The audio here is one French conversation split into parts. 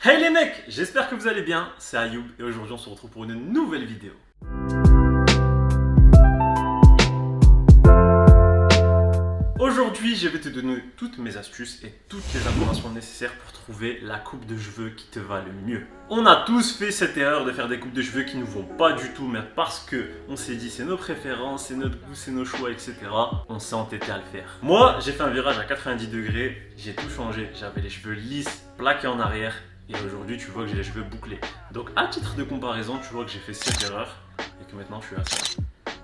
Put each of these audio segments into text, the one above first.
Hey les mecs, j'espère que vous allez bien, c'est Ayoub et aujourd'hui on se retrouve pour une nouvelle vidéo. Aujourd'hui, je vais te donner toutes mes astuces et toutes les informations nécessaires pour trouver la coupe de cheveux qui te va le mieux. On a tous fait cette erreur de faire des coupes de cheveux qui ne nous vont pas du tout, mais parce que on s'est dit c'est nos préférences, c'est notre goût, c'est nos choix, etc. On s'est entêté à le faire. Moi, j'ai fait un virage à 90 degrés, j'ai tout changé. J'avais les cheveux lisses, plaqués en arrière. Et aujourd'hui, tu vois que j'ai les cheveux bouclés. Donc, à titre de comparaison, tu vois que j'ai fait cette erreur et que maintenant je suis à ça.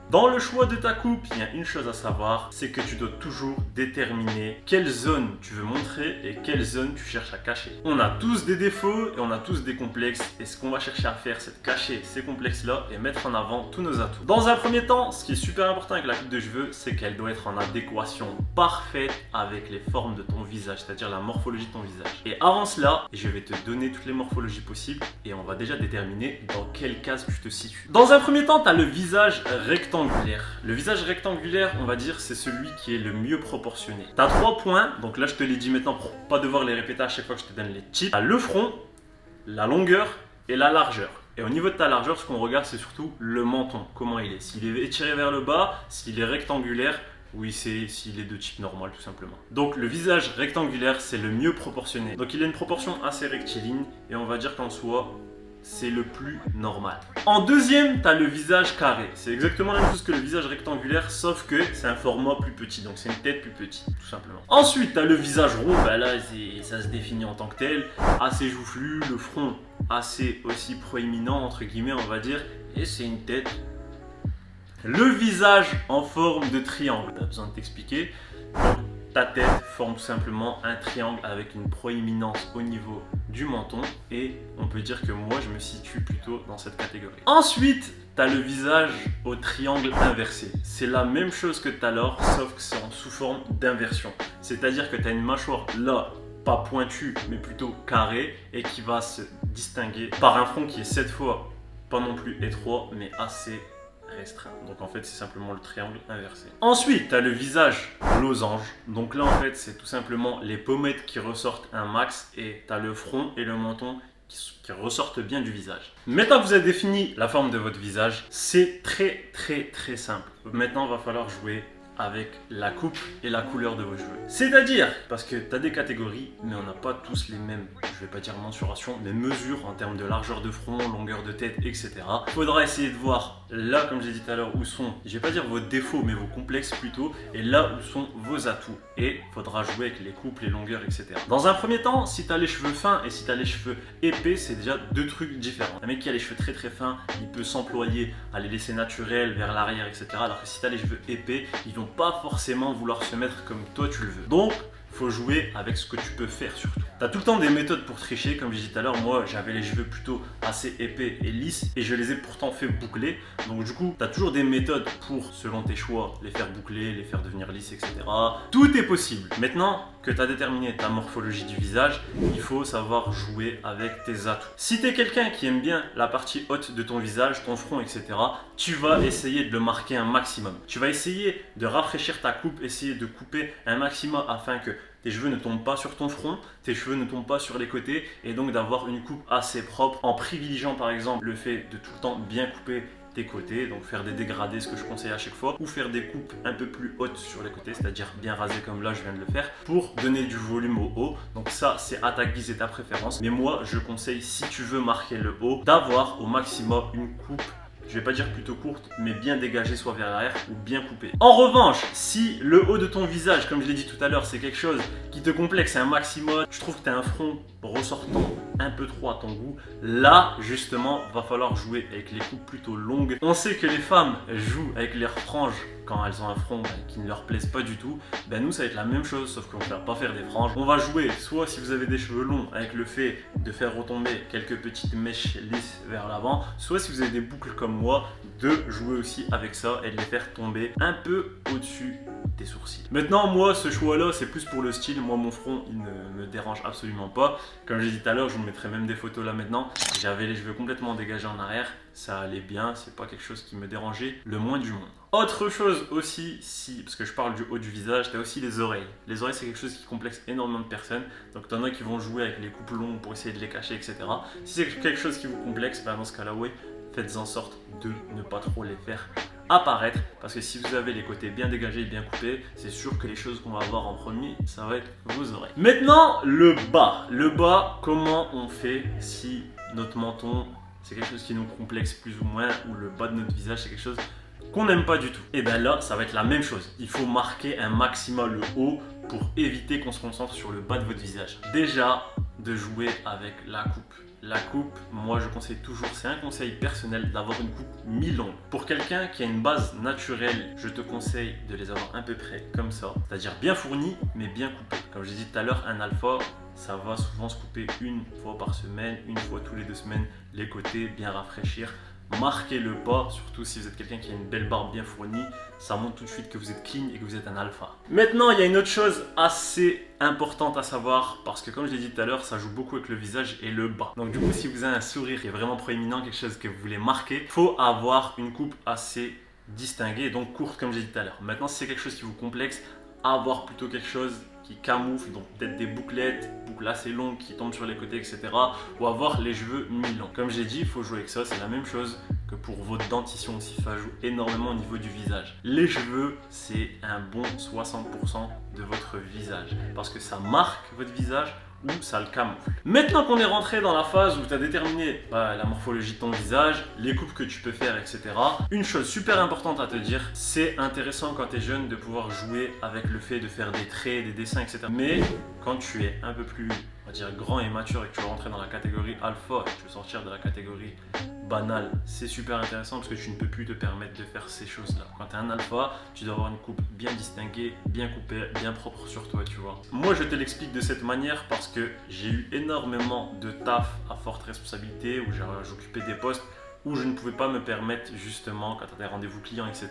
Dans le choix de ta coupe, il y a une chose à savoir, c'est que tu dois toujours déterminer quelle zone tu veux montrer et quelle zone tu cherches à cacher. On a tous des défauts et on a tous des complexes et ce qu'on va chercher à faire, c'est de cacher ces complexes-là et mettre en avant tous nos atouts. Dans un premier temps, ce qui est super important avec la coupe de cheveux, c'est qu'elle doit être en adéquation parfaite avec les formes de ton visage, c'est-à-dire la morphologie de ton visage. Et avant cela, je vais te donner toutes les morphologies possibles et on va déjà déterminer dans quelle case tu te situes. Dans un premier temps, tu as le visage rectangulaire. Le visage rectangulaire, on va dire, c'est celui qui est le mieux proportionné. Tu as 3 points, donc là je te les dis maintenant pour pas devoir les répéter à chaque fois que je te donne les tips. Tu as le front, la longueur et la largeur. Et au niveau de ta largeur, ce qu'on regarde, c'est surtout le menton, comment il est. S'il est étiré vers le bas, s'il est rectangulaire, oui, c'est s'il est de type normal tout simplement. Donc le visage rectangulaire, c'est le mieux proportionné. Donc il a une proportion assez rectiligne et on va dire qu'en soi, c'est le plus normal. En deuxième, tu as le visage carré. C'est exactement la même chose que le visage rectangulaire, sauf que c'est un format plus petit, donc c'est une tête plus petite, tout simplement. Ensuite, tu as le visage rond, bah là, ça se définit en tant que tel, assez joufflu, le front assez aussi proéminent, entre guillemets, on va dire, et c'est une tête. Le visage en forme de triangle, pas besoin de t'expliquer. Ta tête forme tout simplement un triangle avec une proéminence au niveau du menton et on peut dire que moi je me situe plutôt dans cette catégorie. Ensuite, tu as le visage au triangle inversé. C'est la même chose que tout à l'heure, sauf que c'est sous forme d'inversion. C'est-à-dire que tu as une mâchoire là, pas pointue, mais plutôt carrée et qui va se distinguer par un front qui est cette fois pas non plus étroit, mais assez restreint. Donc en fait c'est simplement le triangle inversé. Ensuite tu as le visage losange. Donc là en fait c'est tout simplement les pommettes qui ressortent un max et tu as le front et le menton qui ressortent bien du visage. Maintenant que vous avez défini la forme de votre visage, c'est très simple. Maintenant il va falloir jouer avec la coupe et la couleur de vos cheveux. C'est-à-dire, parce que tu as des catégories, mais on n'a pas tous les mêmes, je vais pas dire mensuration, mais mesures en termes de largeur de front, longueur de tête, etc. Il faudra essayer de voir là, comme j'ai dit tout à l'heure, où sont, je vais pas dire vos défauts, mais vos complexes plutôt, et là où sont vos atouts. Et il faudra jouer avec les coupes, les longueurs, etc. Dans un premier temps, si tu as les cheveux fins et si tu as les cheveux épais, c'est déjà deux trucs différents. Un mec qui a les cheveux très fins, il peut s'employer à les laisser naturels vers l'arrière, etc. Alors que si tu as les cheveux épais, ils vont pas forcément vouloir se mettre comme toi tu le veux. Donc, faut jouer avec ce que tu peux faire surtout. Tu as tout le temps des méthodes pour tricher, comme je disais tout à l'heure, moi j'avais les cheveux plutôt assez épais et lisses et je les ai pourtant fait boucler. Donc du coup, tu as toujours des méthodes pour, selon tes choix, les faire boucler, les faire devenir lisses, etc. Tout est possible. Maintenant que tu as déterminé ta morphologie du visage, il faut savoir jouer avec tes atouts. Si tu es quelqu'un qui aime bien la partie haute de ton visage, ton front, etc., tu vas essayer de le marquer un maximum. Tu vas essayer de rafraîchir ta coupe, essayer de couper un maximum afin que tes cheveux ne tombent pas sur ton front, tes cheveux ne tombent pas sur les côtés et donc d'avoir une coupe assez propre en privilégiant par exemple le fait de tout le temps bien couper tes côtés, donc faire des dégradés, ce que je conseille à chaque fois, ou faire des coupes un peu plus hautes sur les côtés, c'est-à-dire bien rasé comme là je viens de le faire, pour donner du volume au haut. Donc ça c'est à ta guise et ta préférence, mais moi je conseille, si tu veux marquer le haut, d'avoir au maximum une coupe, je vais pas dire plutôt courte, mais bien dégagée soit vers l'arrière ou bien coupée. En revanche, si le haut de ton visage, comme je l'ai dit tout à l'heure, c'est quelque chose qui te complexe un maximum, je trouve que tu as un front ressortant un peu trop à ton goût, là justement va falloir jouer avec les coupes plutôt longues. On sait que les femmes jouent avec leurs franges quand elles ont un front qui ne leur plaise pas du tout. Ben nous ça va être la même chose, sauf qu'on ne va pas faire des franges. On va jouer soit si vous avez des cheveux longs avec le fait de faire retomber quelques petites mèches lisses vers l'avant, soit si vous avez des boucles comme moi, de jouer aussi avec ça et de les faire tomber un peu au-dessus tes sourcils. Maintenant, moi, ce choix-là, c'est plus pour le style. Moi, mon front, il ne me dérange absolument pas. Comme j'ai dit tout à l'heure, je vous mettrai même des photos là maintenant. J'avais les cheveux complètement dégagés en arrière. Ça allait bien, c'est pas quelque chose qui me dérangeait le moins du monde. Autre chose aussi, parce que je parle du haut du visage, t'as aussi les oreilles. Les oreilles, c'est quelque chose qui complexe énormément de personnes. Donc t'en as qui vont jouer avec les coupes longues pour essayer de les cacher, etc. Si c'est quelque chose qui vous complexe, ben dans ce cas-là, ouais, faites en sorte de ne pas trop les faire apparaître, parce que si vous avez les côtés bien dégagés et bien coupés, c'est sûr que les choses qu'on va voir en premier, ça va être vos oreilles. Maintenant, le bas. Le bas, comment on fait si notre menton, c'est quelque chose qui nous complexe plus ou moins, ou le bas de notre visage, c'est quelque chose qu'on n'aime pas du tout? Et bien là, ça va être la même chose. Il faut marquer un maximum le haut pour éviter qu'on se concentre sur le bas de votre visage. Déjà, de jouer avec la coupe. La coupe, moi je conseille toujours, c'est un conseil personnel, d'avoir une coupe mi-longue. Pour quelqu'un qui a une base naturelle, je te conseille de les avoir à peu près comme ça, c'est-à-dire bien fournis mais bien coupés. Comme je dit tout à l'heure, un alpha, ça va souvent se couper une fois par semaine, une fois tous les 2 semaines, les côtés, bien rafraîchir. Marquez le pas, surtout si vous êtes quelqu'un qui a une belle barbe bien fournie, ça montre tout de suite que vous êtes clean et que vous êtes un alpha. Maintenant, il y a une autre chose assez importante à savoir, parce que comme je l'ai dit tout à l'heure, ça joue beaucoup avec le visage et le bas. Donc du coup, si vous avez un sourire qui est vraiment proéminent, quelque chose que vous voulez marquer, il faut avoir une coupe assez distinguée, donc courte comme j'ai dit tout à l'heure. Maintenant, si c'est quelque chose qui vous complexe, avoir plutôt quelque chose qui camoufle, donc peut-être des bouclettes assez longues qui tombent sur les côtés, etc. Ou avoir les cheveux mi-longs. Comme j'ai dit, il faut jouer avec ça, c'est la même chose que pour votre dentition aussi, ça joue énormément au niveau du visage. Les cheveux, c'est un bon 60% de votre visage, parce que ça marque votre visage ou ça le camoufle. Maintenant qu'on est rentré dans la phase où tu as déterminé la morphologie de ton visage, les coupes que tu peux faire, etc. Une chose super importante à te dire, c'est intéressant quand tu es jeune de pouvoir jouer avec le fait de faire des traits, des dessins, etc. Mais quand tu es un peu plus, on va dire, grand et mature et que tu vas rentrer dans la catégorie alpha et que tu veux sortir de la catégorie banale, c'est super intéressant parce que tu ne peux plus te permettre de faire ces choses-là. Quand tu es un alpha, tu dois avoir une coupe bien distinguée, bien coupée, bien propre sur toi, tu vois. Moi, je te l'explique de cette manière parce que j'ai eu énormément de taf à forte responsabilité où j'occupais des postes où je ne pouvais pas me permettre, justement, quand tu as des rendez-vous clients, etc.,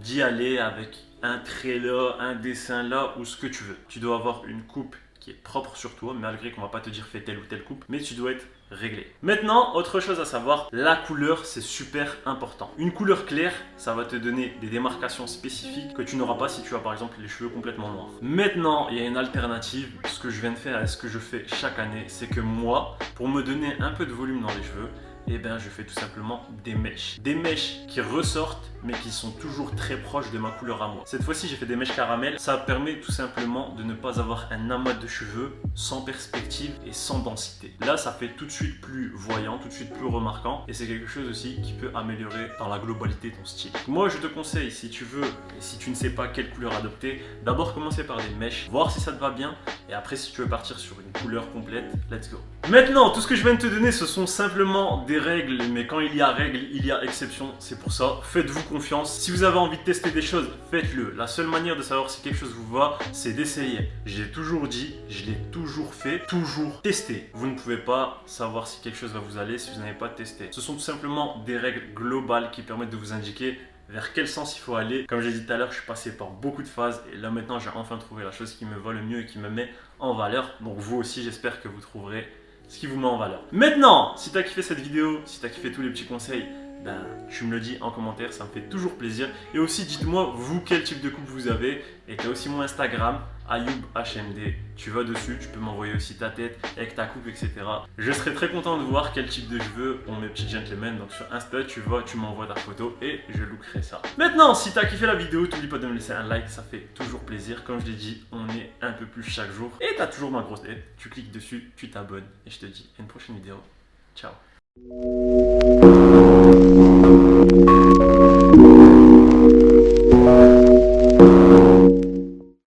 d'y aller avec un trait là, un dessin là ou ce que tu veux. Tu dois avoir une coupe qui est propre sur toi, malgré qu'on va pas te dire fais telle ou telle coupe, mais tu dois être réglé. Maintenant, autre chose à savoir, la couleur, c'est super important. Une couleur claire, ça va te donner des démarcations spécifiques que tu n'auras pas si tu as par exemple les cheveux complètement noirs. Maintenant, il y a une alternative. Ce que je viens de faire et ce que je fais chaque année, c'est que moi, pour me donner un peu de volume dans les cheveux, eh ben, je fais tout simplement des mèches. Des mèches qui ressortent, mais qui sont toujours très proches de ma couleur à moi. Cette fois-ci, j'ai fait des mèches caramel. Ça permet tout simplement de ne pas avoir un amas de cheveux sans perspective et sans densité. Là, ça fait tout de suite plus voyant, tout de suite plus remarquant. Et c'est quelque chose aussi qui peut améliorer dans la globalité ton style. Moi, je te conseille, si tu veux, et si tu ne sais pas quelle couleur adopter, d'abord commencer par des mèches, voir si ça te va bien. Et après, si tu veux partir sur une couleur complète, let's go. Maintenant, tout ce que je viens de te donner, ce sont simplement des règles, mais quand il y a règle, il y a exception. C'est pour ça, faites-vous confiance. Si vous avez envie de tester des choses, faites-le. La seule manière de savoir si quelque chose vous va, c'est d'essayer. J'ai toujours dit, je l'ai toujours fait, toujours tester. Vous ne pouvez pas savoir si quelque chose va vous aller si vous n'avez pas testé. Ce sont tout simplement des règles globales qui permettent de vous indiquer vers quel sens il faut aller. Comme j'ai dit tout à l'heure, je suis passé par beaucoup de phases et là maintenant j'ai enfin trouvé la chose qui me va le mieux et qui me met en valeur. Donc vous aussi, j'espère que vous trouverez ce qui vous met en valeur. Maintenant, si tu as kiffé cette vidéo, si tu as kiffé tous les petits conseils, ben, tu me le dis en commentaire, ça me fait toujours plaisir. Et aussi, dites-moi, vous, quel type de coupe vous avez. Et tu as aussi mon Instagram, AyoubHMD. Tu vas dessus, tu peux m'envoyer aussi ta tête avec ta coupe, etc. Je serai très content de voir quel type de cheveux ont mes petits gentlemen. Donc sur Insta, tu m'envoies ta photo et je lookerai ça. Maintenant, si tu as kiffé la vidéo, n'oublie pas de me laisser un like, ça fait toujours plaisir. Comme je l'ai dit, on est un peu plus chaque jour. Et tu as toujours ma grosse tête. Tu cliques dessus, tu t'abonnes. Et je te dis à une prochaine vidéo. Ciao.